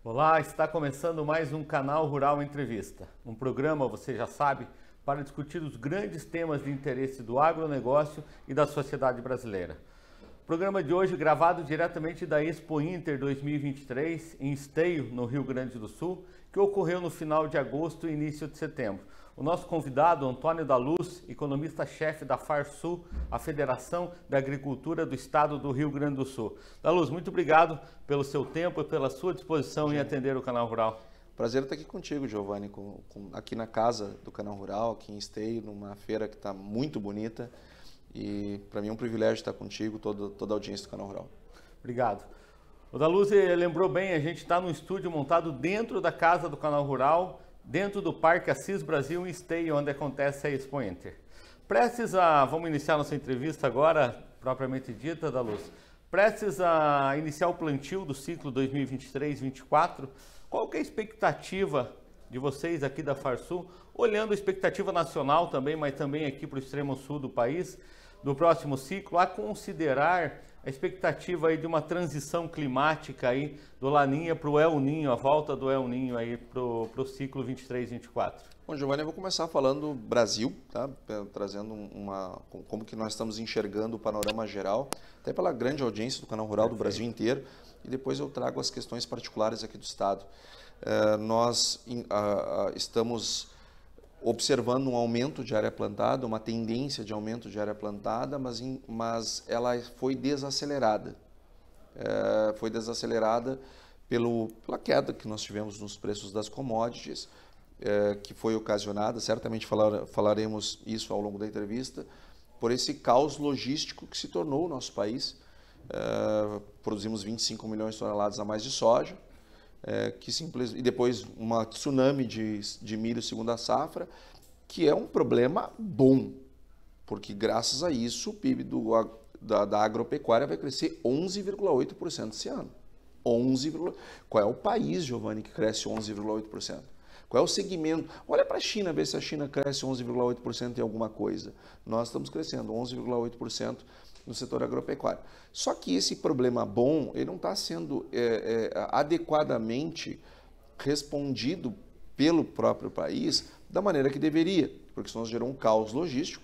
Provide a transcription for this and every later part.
Olá, está começando mais um Canal Rural Entrevista. Um programa, você já sabe, para discutir os grandes temas de interesse do agronegócio e da sociedade brasileira. O programa de hoje gravado diretamente da Expo Inter 2023 em Esteio, no Rio Grande do Sul, que ocorreu no final de agosto e início de setembro. O nosso convidado, Antônio da Luz, economista-chefe da FARSUL, a Federação da Agricultura do Estado do Rio Grande do Sul. Da Luz, muito obrigado pelo seu tempo e pela sua disposição em atender o Canal Rural. Prazer estar aqui contigo, Giovanni, aqui na casa do Canal Rural, aqui em Esteio, numa feira que está muito bonita. E para mim é um privilégio estar contigo, toda a audiência do Canal Rural. Obrigado. O da Luz lembrou bem, a gente está num estúdio montado dentro da casa do Canal Rural, dentro do Parque Assis Brasil em Esteio, onde acontece a Expo Inter. Vamos iniciar nossa entrevista agora, propriamente dita, da Luz. Prestes a iniciar o plantio do ciclo 2023-24, qual que é a expectativa de vocês aqui da FARSUL, olhando a expectativa nacional também, mas também aqui para o extremo sul do país, do próximo ciclo, a considerar a expectativa aí de uma transição climática aí do Laninha para o El Ninho, a volta do El Ninho aí para o ciclo 23-24? Bom, Giovanni, eu vou começar falando Brasil, tá? Trazendo como que nós estamos enxergando o panorama geral, até pela grande audiência do Canal Rural do Brasil inteiro, e depois eu trago as questões particulares aqui do Estado. Nós estamos observando um aumento de área plantada, uma tendência de aumento de área plantada, mas ela foi desacelerada. Foi desacelerada pela queda que nós tivemos nos preços das commodities, que foi ocasionada, certamente falaremos isso ao longo da entrevista, por esse caos logístico que se tornou o nosso país. Produzimos 25 milhões de toneladas a mais de soja, e depois uma tsunami de milho segunda safra, que é um problema bom, porque graças a isso o PIB da agropecuária vai crescer 11,8% esse ano. Qual é o país, Giovanni, que cresce 11,8%? Qual é o segmento? Olha para a China, ver se a China cresce 11,8% em alguma coisa. Nós estamos crescendo 11,8% no setor agropecuário. Só que esse problema bom, ele não está sendo adequadamente respondido pelo próprio país da maneira que deveria, porque senão gerou um caos logístico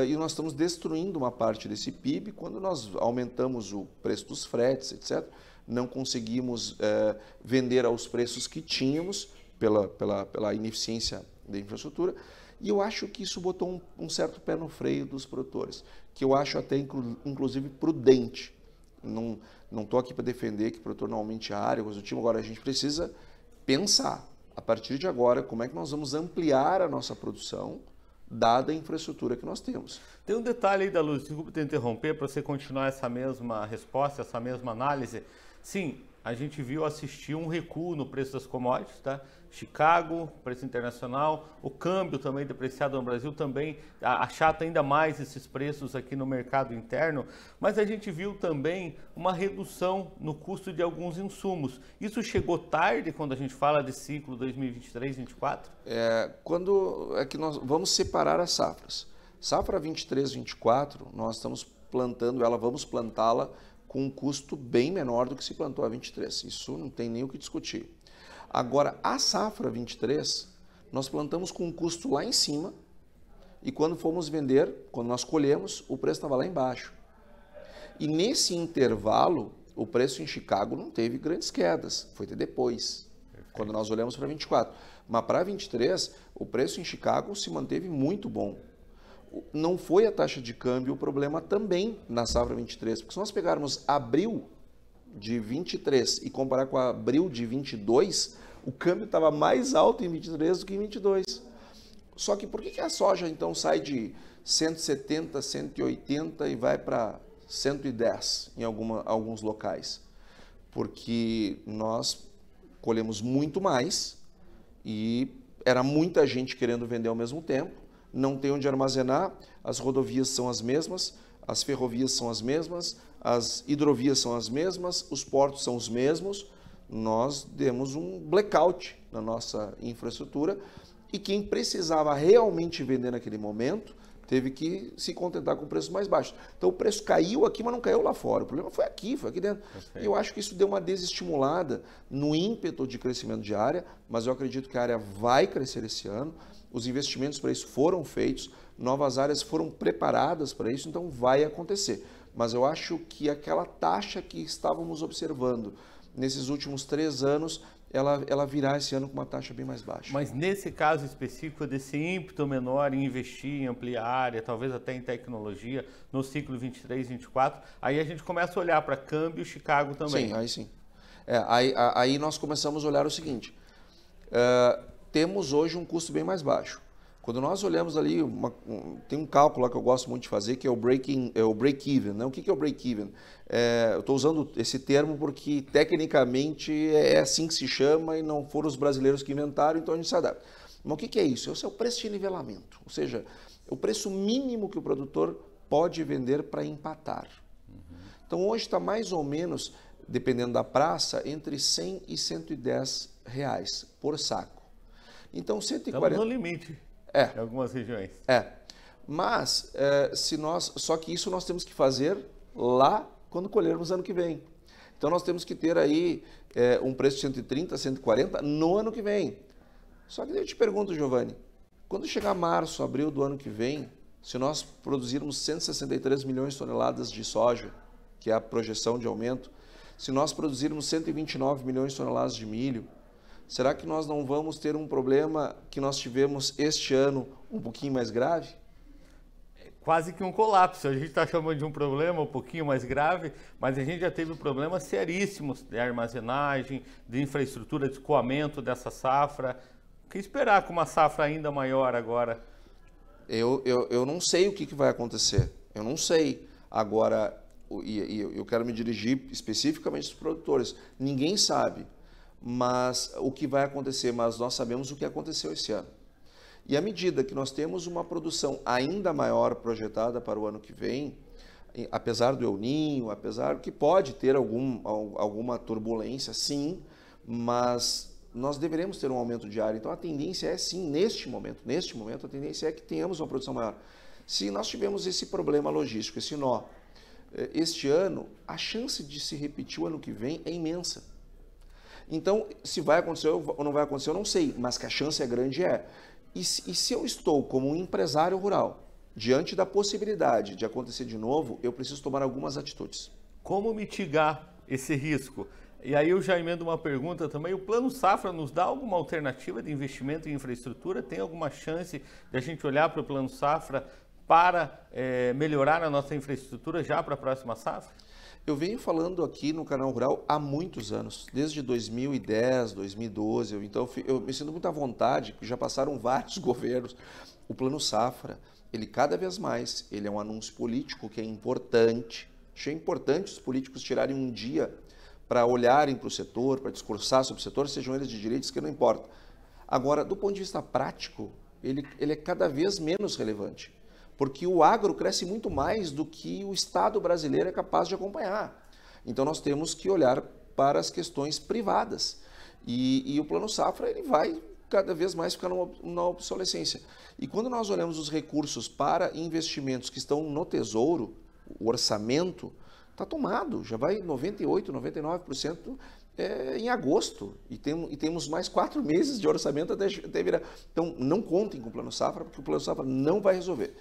e nós estamos destruindo uma parte desse PIB quando nós aumentamos o preço dos fretes, etc. Não conseguimos vender aos preços que tínhamos pela ineficiência da infraestrutura. E eu acho que isso botou um certo pé no freio dos produtores, que eu acho até inclusive prudente. Não estou aqui para defender que o produtor não aumente a área, coisa do tipo. Agora a gente precisa pensar, a partir de agora, como é que nós vamos ampliar a nossa produção, dada a infraestrutura que nós temos. Tem um detalhe aí da Luz, desculpa te interromper, para você continuar essa mesma resposta, essa mesma análise. Sim, a gente assistiu um recuo no preço das commodities, tá? Chicago, preço internacional, o câmbio também depreciado no Brasil também achata ainda mais esses preços aqui no mercado interno, mas a gente viu também uma redução no custo de alguns insumos. Isso chegou tarde quando a gente fala de ciclo 2023-24? Quando é que nós vamos separar as safras. Safra 23-24, nós estamos plantando ela, vamos plantá-la com um custo bem menor do que se plantou a 23. Isso não tem nem o que discutir. Agora, a safra 23, nós plantamos com um custo lá em cima e quando fomos vender, quando nós colhemos, o preço estava lá embaixo. E nesse intervalo, o preço em Chicago não teve grandes quedas, foi até depois, quando nós olhamos para 24. Mas para 23, o preço em Chicago se manteve muito bom. Não foi a taxa de câmbio o problema também na safra 23, porque se nós pegarmos abril de 23 e comparar com abril de 22, o câmbio estava mais alto em 23 do que em 22. Só que por que a soja então sai de 170, 180 e vai para 110 em alguns locais? Porque nós colhemos muito mais e era muita gente querendo vender ao mesmo tempo, não tem onde armazenar, as rodovias são as mesmas, as ferrovias são as mesmas, as hidrovias são as mesmas, os portos são os mesmos. Nós demos um blackout na nossa infraestrutura e quem precisava realmente vender naquele momento teve que se contentar com preços mais baixos. Então o preço caiu aqui, mas não caiu lá fora. O problema foi aqui dentro. E eu acho que isso deu uma desestimulada no ímpeto de crescimento de área, mas eu acredito que a área vai crescer esse ano. Os investimentos para isso foram feitos, novas áreas foram preparadas para isso, então vai acontecer. Mas eu acho que aquela taxa que estávamos observando nesses últimos 3 anos, ela virá esse ano com uma taxa bem mais baixa. Mas nesse caso específico, desse ímpeto menor em investir, em ampliar a área, talvez até em tecnologia, no ciclo 23, 24, aí a gente começa a olhar para câmbio Chicago também. Sim, aí sim. Aí nós começamos a olhar o seguinte, temos hoje um custo bem mais baixo. Quando nós olhamos ali, tem um cálculo lá que eu gosto muito de fazer, que é o break-even. Né? O que é o break-even? Eu estou usando esse termo porque, tecnicamente, é assim que se chama e não foram os brasileiros que inventaram, então a gente se adapta. Mas o que é isso? Esse é o preço de nivelamento, ou seja, o preço mínimo que o produtor pode vender para empatar. Então, hoje está mais ou menos, dependendo da praça, entre 100 e 110 reais por saco. Então, 140... Estamos no limite. Em algumas regiões. Mas, só que isso nós temos que fazer lá quando colhermos ano que vem. Então nós temos que ter aí um preço de 130, 140 no ano que vem. Só que eu te pergunto, Giovanni, quando chegar março, abril do ano que vem, se nós produzirmos 163 milhões de toneladas de soja, que é a projeção de aumento, se nós produzirmos 129 milhões de toneladas de milho, será que nós não vamos ter um problema que nós tivemos este ano um pouquinho mais grave? Quase que um colapso. A gente está chamando de um problema um pouquinho mais grave, mas a gente já teve problemas seríssimos de armazenagem, de infraestrutura, de escoamento dessa safra. O que esperar com uma safra ainda maior agora? Eu não sei o que vai acontecer. Eu não sei. Agora, eu quero me dirigir especificamente aos produtores. Ninguém sabe. Mas o que vai acontecer, mas nós sabemos o que aconteceu esse ano. E à medida que nós temos uma produção ainda maior projetada para o ano que vem, apesar do El Niño, apesar que pode ter alguma turbulência, sim, mas nós deveremos ter um aumento de área. Então a tendência é sim, neste momento a tendência é que tenhamos uma produção maior. Se nós tivermos esse problema logístico, esse nó, este ano, a chance de se repetir o ano que vem é imensa. Então, se vai acontecer ou não vai acontecer, eu não sei, mas que a chance é grande, é. E se eu estou como um empresário rural, diante da possibilidade de acontecer de novo, eu preciso tomar algumas atitudes. Como mitigar esse risco? E aí eu já emendo uma pergunta também, o Plano Safra nos dá alguma alternativa de investimento em infraestrutura? Tem alguma chance de a gente olhar para o Plano Safra para melhorar a nossa infraestrutura já para a próxima safra? Eu venho falando aqui no Canal Rural há muitos anos, desde 2010, 2012, então eu me sinto muito à vontade, já passaram vários governos. O Plano Safra, ele cada vez mais, ele é um anúncio político que é importante. Achei importante os políticos tirarem um dia para olharem para o setor, para discursar sobre o setor, sejam eles de direita, que não importa. Agora, do ponto de vista prático, ele é cada vez menos relevante. Porque o agro cresce muito mais do que o Estado brasileiro é capaz de acompanhar. Então nós temos que olhar para as questões privadas. E o Plano Safra ele vai cada vez mais ficar na obsolescência. E quando nós olhamos os recursos para investimentos que estão no Tesouro, o orçamento está tomado, já vai 98%, 99% em agosto. E temos mais 4 meses de orçamento até virar. Então não contem com o Plano Safra, porque o Plano Safra não vai resolver.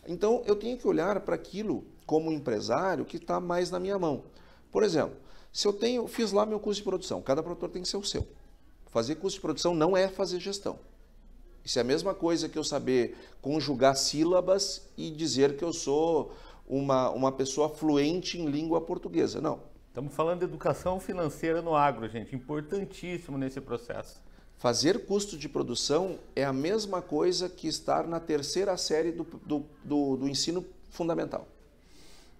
Então, eu tenho que olhar para aquilo como empresário que está mais na minha mão. Por exemplo, se eu fiz lá meu custo de produção, cada produtor tem que ser o seu. Fazer custo de produção não é fazer gestão. Isso é a mesma coisa que eu saber conjugar sílabas e dizer que eu sou uma pessoa fluente em língua portuguesa. Não. Estamos falando de educação financeira no agro, gente. Importantíssimo nesse processo. Fazer custo de produção é a mesma coisa que estar na 3ª série do ensino fundamental.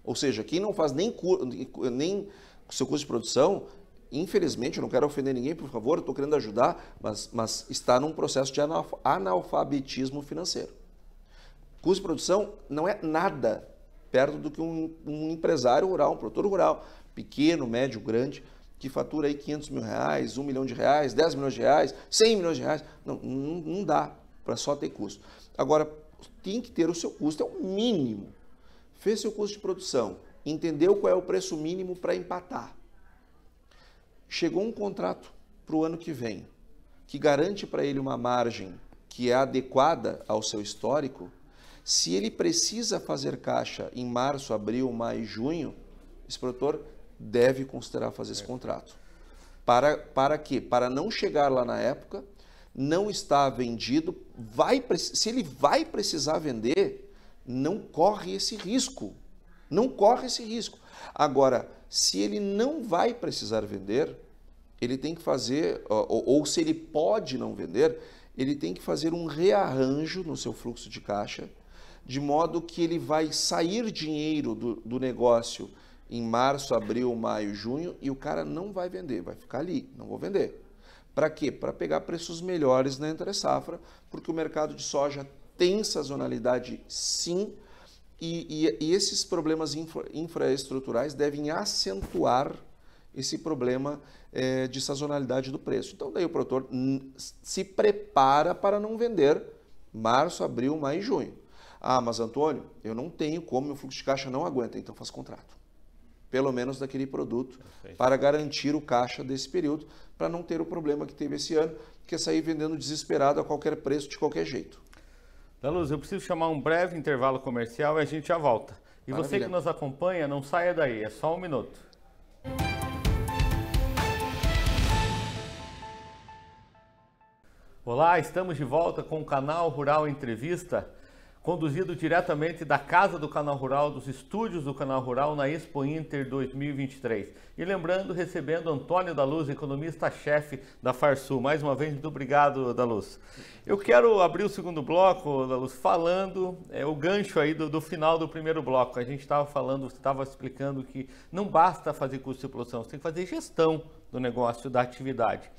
Ou seja, quem não faz nem seu custo de produção, infelizmente, eu não quero ofender ninguém, por favor, estou querendo ajudar, mas está num processo de analfabetismo financeiro. Custo de produção não é nada perto do que um empresário rural, um produtor rural, pequeno, médio, grande, que fatura aí 500 mil reais, 1 milhão de reais, 10 milhões de reais, 100 milhões de reais. Não dá para só ter custo. Agora, tem que ter o seu custo, é o mínimo. Fez seu custo de produção, entendeu qual é o preço mínimo para empatar. Chegou um contrato para o ano que vem, que garante para ele uma margem que é adequada ao seu histórico. Se ele precisa fazer caixa em março, abril, maio e junho, esse produtor deve considerar fazer esse contrato. Para quê? Para não chegar lá na época, não está vendido, se ele vai precisar vender, não corre esse risco. Não corre esse risco. Agora, se ele não vai precisar vender, ele tem que fazer, ou se ele pode não vender, ele tem que fazer um rearranjo no seu fluxo de caixa, de modo que ele vai sair dinheiro do negócio em março, abril, maio, junho, e o cara não vai vender, vai ficar ali, não vou vender. Para quê? Para pegar preços melhores na entre-safra, porque o mercado de soja tem sazonalidade sim, e esses problemas infraestruturais devem acentuar esse problema de sazonalidade do preço. Então daí o produtor se prepara para não vender março, abril, maio e junho. Ah, mas Antônio, eu não tenho como, meu fluxo de caixa não aguenta, então faz contrato. Pelo menos daquele produto, para garantir o caixa desse período, para não ter o problema que teve esse ano, que é sair vendendo desesperado a qualquer preço, de qualquer jeito. Daluz, eu preciso chamar um breve intervalo comercial e a gente já volta. E Maravilha. Você que nos acompanha, não saia daí, é só um minuto. Olá, estamos de volta com o Canal Rural Entrevista, conduzido diretamente da Casa do Canal Rural, dos estúdios do Canal Rural na Expo Inter 2023. E lembrando, recebendo Antônio Daluz, economista-chefe da Farsul. Mais uma vez, muito obrigado, Daluz. Eu quero abrir o segundo bloco, Daluz, falando o gancho aí do final do primeiro bloco. A gente estava falando, você estava explicando que não basta fazer custo de produção, você tem que fazer gestão do negócio, da atividade.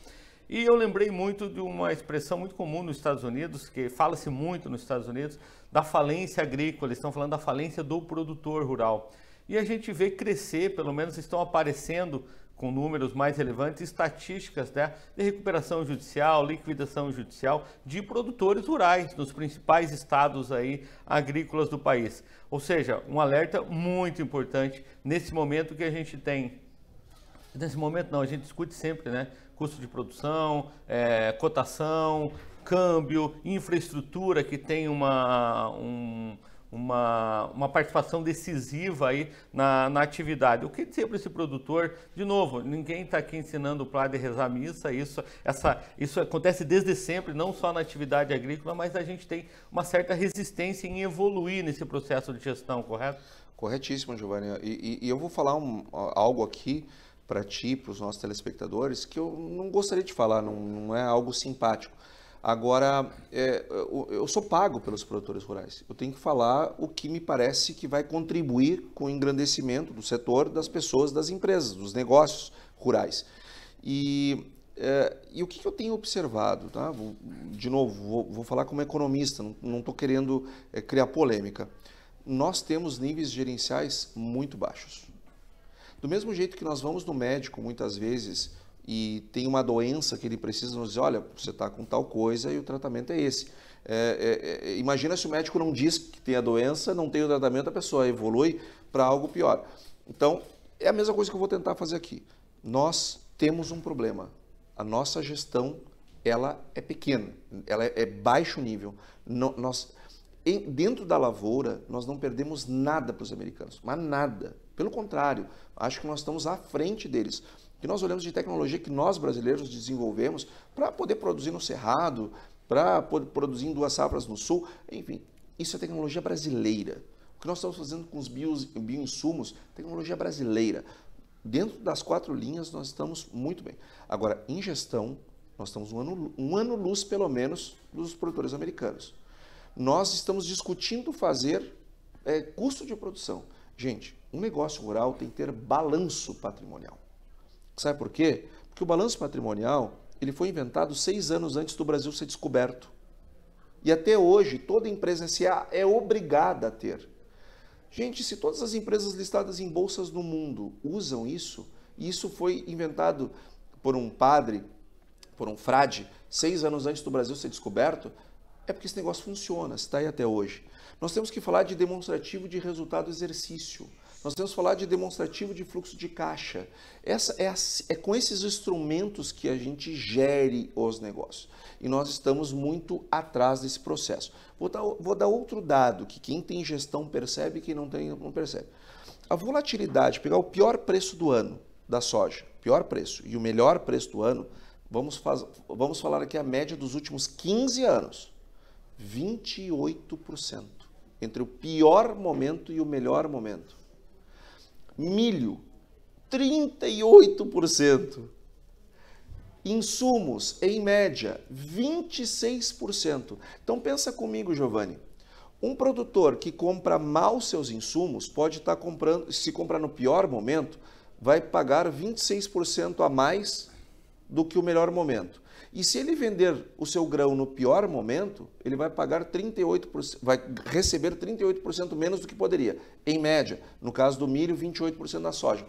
E eu lembrei muito de uma expressão muito comum nos Estados Unidos, que fala-se muito nos Estados Unidos, da falência agrícola. Eles estão falando da falência do produtor rural. E a gente vê crescer, pelo menos estão aparecendo com números mais relevantes, estatísticas, né, de recuperação judicial, liquidação judicial de produtores rurais nos principais estados aí agrícolas do país. Ou seja, um alerta muito importante nesse momento que a gente tem. Nesse momento não, a gente discute sempre, né? Custo de produção, cotação, câmbio, infraestrutura que tem uma participação decisiva aí na atividade. O que dizer para esse produtor? De novo, ninguém está aqui ensinando o plá de rezar missa, isso acontece desde sempre, não só na atividade agrícola, mas a gente tem uma certa resistência em evoluir nesse processo de gestão, correto? Corretíssimo, Giovanni. E eu vou falar algo aqui para ti, para os nossos telespectadores, que eu não gostaria de falar, não é algo simpático. Agora, eu sou pago pelos produtores rurais. Eu tenho que falar o que me parece que vai contribuir com o engrandecimento do setor, das pessoas, das empresas, dos negócios rurais. E o que eu tenho observado? Tá? De novo, vou falar como economista, não estou querendo criar polêmica. Nós temos níveis gerenciais muito baixos. Do mesmo jeito que nós vamos no médico muitas vezes e tem uma doença que ele precisa nos dizer, olha, você está com tal coisa e o tratamento é esse. Imagina se o médico não diz que tem a doença, não tem o tratamento, a pessoa evolui para algo pior. Então, é a mesma coisa que eu vou tentar fazer aqui. Nós temos um problema. A nossa gestão, ela é pequena, ela é baixo nível. Dentro da lavoura, nós não perdemos nada para os americanos, mas nada. Pelo contrário, acho que nós estamos à frente deles. Que nós olhamos de tecnologia que nós brasileiros desenvolvemos para poder produzir no Cerrado, para poder produzir em 2 safras no Sul, enfim, isso é tecnologia brasileira. O que nós estamos fazendo com os bioinsumos, tecnologia brasileira. Dentro das 4 linhas nós estamos muito bem. Agora, em gestão, nós estamos um ano-luz pelo menos dos produtores americanos. Nós estamos discutindo fazer custo de produção. Gente, um negócio rural tem que ter balanço patrimonial. Sabe por quê? Porque o balanço patrimonial ele foi inventado 6 anos antes do Brasil ser descoberto. E até hoje, toda empresa SA é obrigada a ter. Gente, se todas as empresas listadas em bolsas no mundo usam isso, e isso foi inventado por um padre, por um frade, 6 anos antes do Brasil ser descoberto, É porque esse negócio funciona, está aí até hoje. Nós temos que falar de demonstrativo de resultado exercício. Nós temos que falar de demonstrativo de fluxo de caixa. É com esses instrumentos que a gente gere os negócios. E nós estamos muito atrás desse processo. Vou dar outro dado que quem tem gestão percebe e quem não tem não percebe. A volatilidade, pegar o pior preço do ano da soja, pior preço, e o melhor preço do ano, vamos falar aqui a média dos últimos 15 anos. 28%. Entre o pior momento e o melhor momento. Milho, 38%. Insumos, em média, 26%. Então pensa comigo, Giovanni. Um produtor que compra mal seus insumos pode estar comprando, se comprar no pior momento, vai pagar 26% a mais do que o melhor momento. E se ele vender o seu grão no pior momento, ele vai pagar 38%, vai receber 38% menos do que poderia, em média. No caso do milho, 28% da soja.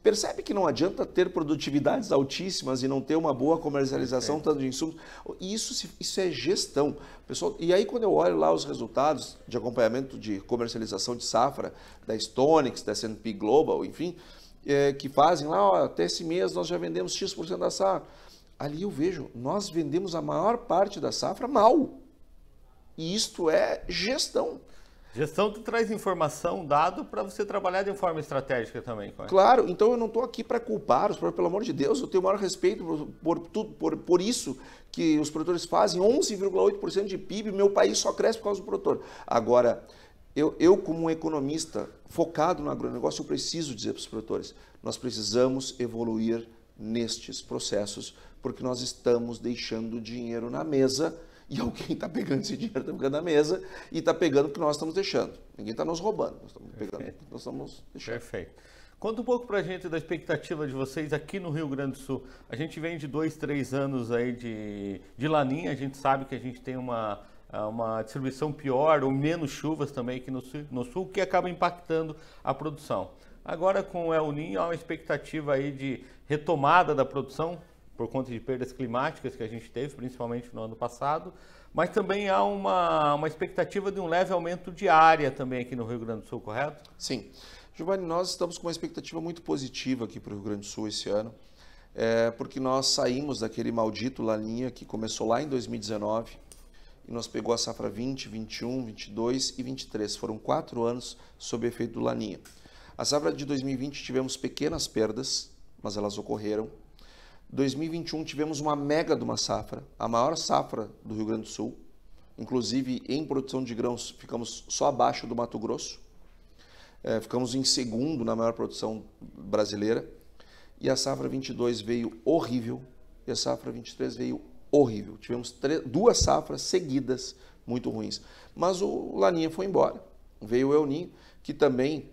Percebe que não adianta ter produtividades altíssimas e não ter uma boa comercialização tanto de insumos? Isso é gestão. Pessoal, e aí quando eu olho lá os resultados de acompanhamento de comercialização de safra da Stonex, da S&P Global, enfim, que fazem lá, ó, até esse mês nós já vendemos X% da safra. Ali eu vejo, nós vendemos a maior parte da safra mal. E isto é gestão. Gestão tu traz informação, dado para você trabalhar de forma estratégica também. Correto? Claro, então eu não estou aqui para culpar os produtores, pelo amor de Deus, eu tenho o maior respeito por isso que os produtores fazem 11,8% de PIB, meu país só cresce por causa do produtor. Agora, eu como um economista focado no agronegócio, eu preciso dizer para os produtores, nós precisamos evoluir nestes processos, porque nós estamos deixando dinheiro na mesa e alguém está pegando esse dinheiro, está pegando na mesa e está pegando o que nós estamos deixando. Ninguém está nos roubando, nós estamos pegando, nós estamos deixando. Perfeito. Conta um pouco para a gente da expectativa de vocês aqui no Rio Grande do Sul. A gente vem de 2, 3 anos aí de laninha, a gente sabe que a gente tem uma distribuição pior ou menos chuvas também aqui no sul, que acaba impactando a produção. Agora com o El Niño há uma expectativa aí de retomada da produção, por conta de perdas climáticas que a gente teve, principalmente no ano passado, mas também há uma expectativa de um leve aumento de área também aqui no Rio Grande do Sul, correto? Sim. Giovanni, nós estamos com uma expectativa muito positiva aqui para o Rio Grande do Sul esse ano, porque nós saímos daquele maldito laninha que começou lá em 2019 e nós pegou a safra 20, 21, 22 e 23. Foram 4 anos sob efeito do laninha. A safra de 2020 tivemos pequenas perdas, mas elas ocorreram. 2021 tivemos uma mega de uma safra, a maior safra do Rio Grande do Sul. Inclusive, em produção de grãos, ficamos só abaixo do Mato Grosso. Ficamos em segundo na maior produção brasileira. E a safra 22 veio horrível e a safra 23 veio horrível. Tivemos 2 safras seguidas muito ruins. Mas o laninha foi embora. Veio o El Niño, que também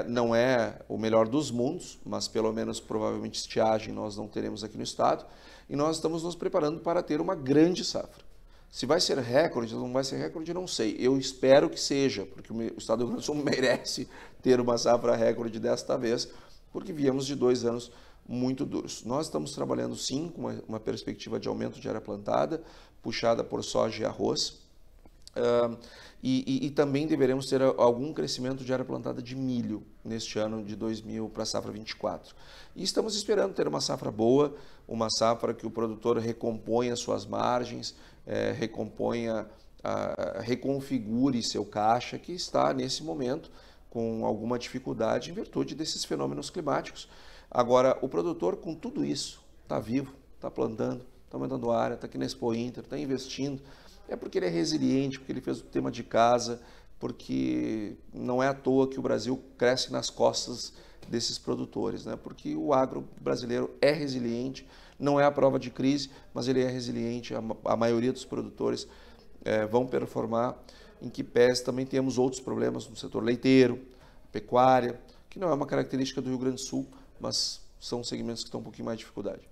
não é o melhor dos mundos, mas pelo menos provavelmente estiagem nós não teremos aqui no estado. E nós estamos nos preparando para ter uma grande safra. Se vai ser recorde ou não vai ser recorde, eu não sei. Eu espero que seja, porque o estado do Rio Grande do Sul merece ter uma safra recorde desta vez, porque viemos de 2 anos muito duros. Nós estamos trabalhando sim com uma perspectiva de aumento de área plantada, puxada por soja e arroz. E também deveremos ter algum crescimento de área plantada de milho neste ano de 2000 para a safra 24. E estamos esperando ter uma safra boa, uma safra que o produtor recomponha suas margens, reconfigure seu caixa, que está nesse momento com alguma dificuldade em virtude desses fenômenos climáticos. Agora, o produtor com tudo isso está vivo, está plantando, está aumentando a área, está aqui na Expo Inter, está investindo. É porque ele é resiliente, porque ele fez o tema de casa, porque não é à toa que o Brasil cresce nas costas desses produtores, né? Porque o agro brasileiro é resiliente, não é a prova de crise, mas ele é resiliente, a maioria dos produtores vão performar, em que pese também temos outros problemas no setor leiteiro, pecuária, que não é uma característica do Rio Grande do Sul, mas são segmentos que estão um pouquinho mais de dificuldade.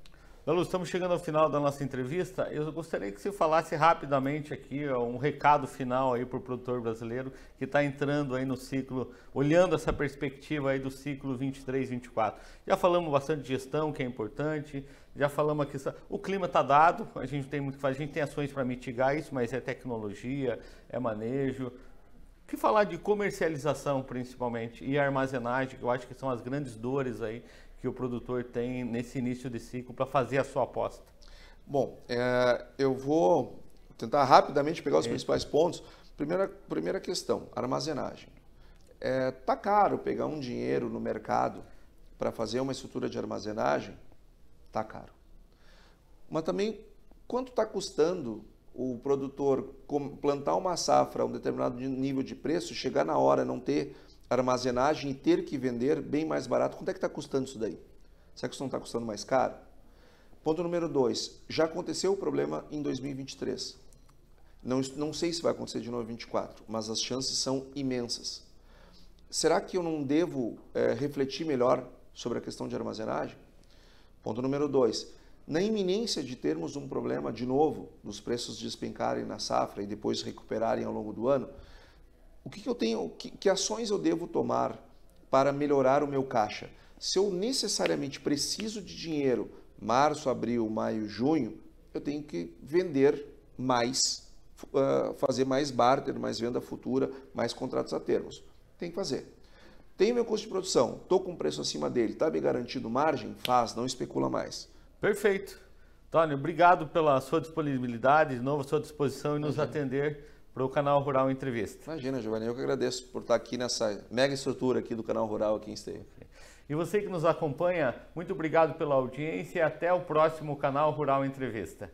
Luz, estamos chegando ao final da nossa entrevista. Eu gostaria que você falasse rapidamente aqui um recado final aí para o produtor brasileiro que está entrando aí no ciclo, olhando essa perspectiva aí do ciclo 23-24. Já falamos bastante de gestão, que é importante, já falamos aqui, o clima está dado, a gente tem muito que fazer, a gente tem ações para mitigar isso, mas é tecnologia, é manejo. O que falar de comercialização, principalmente, e armazenagem, que eu acho que são as grandes dores aí que o produtor tem nesse início de ciclo para fazer a sua aposta? Bom, eu vou tentar rapidamente pegar os principais pontos. Primeira questão, armazenagem. Tá caro pegar um dinheiro no mercado para fazer uma estrutura de armazenagem? Tá caro. Mas também, quanto está custando o produtor plantar uma safra a um determinado nível de preço, chegar na hora não ter armazenagem e ter que vender bem mais barato? Quanto é que está custando isso daí? Será que isso não está custando mais caro? Ponto número 2. Já aconteceu o problema em 2023. Não sei se vai acontecer de novo em 2024, mas as chances são imensas. Será que eu não devo refletir melhor sobre a questão de armazenagem? Ponto número 2. Na iminência de termos um problema de novo, dos preços despencarem na safra e depois recuperarem ao longo do ano, o que eu tenho, que ações eu devo tomar para melhorar o meu caixa? Se eu necessariamente preciso de dinheiro março, abril, maio, junho, eu tenho que vender mais, fazer mais barter, mais venda futura, mais contratos a termos. Tem que fazer. Tem meu custo de produção, estou com um preço acima dele, está me garantindo margem? Faz, não especula mais. Perfeito. Tony, obrigado pela sua disponibilidade, de novo à sua disposição e nos atender para o Canal Rural Entrevista. Imagina, Giovanni, eu que agradeço por estar aqui nessa mega estrutura aqui do Canal Rural aqui em Esteio. E você que nos acompanha, muito obrigado pela audiência e até o próximo Canal Rural Entrevista.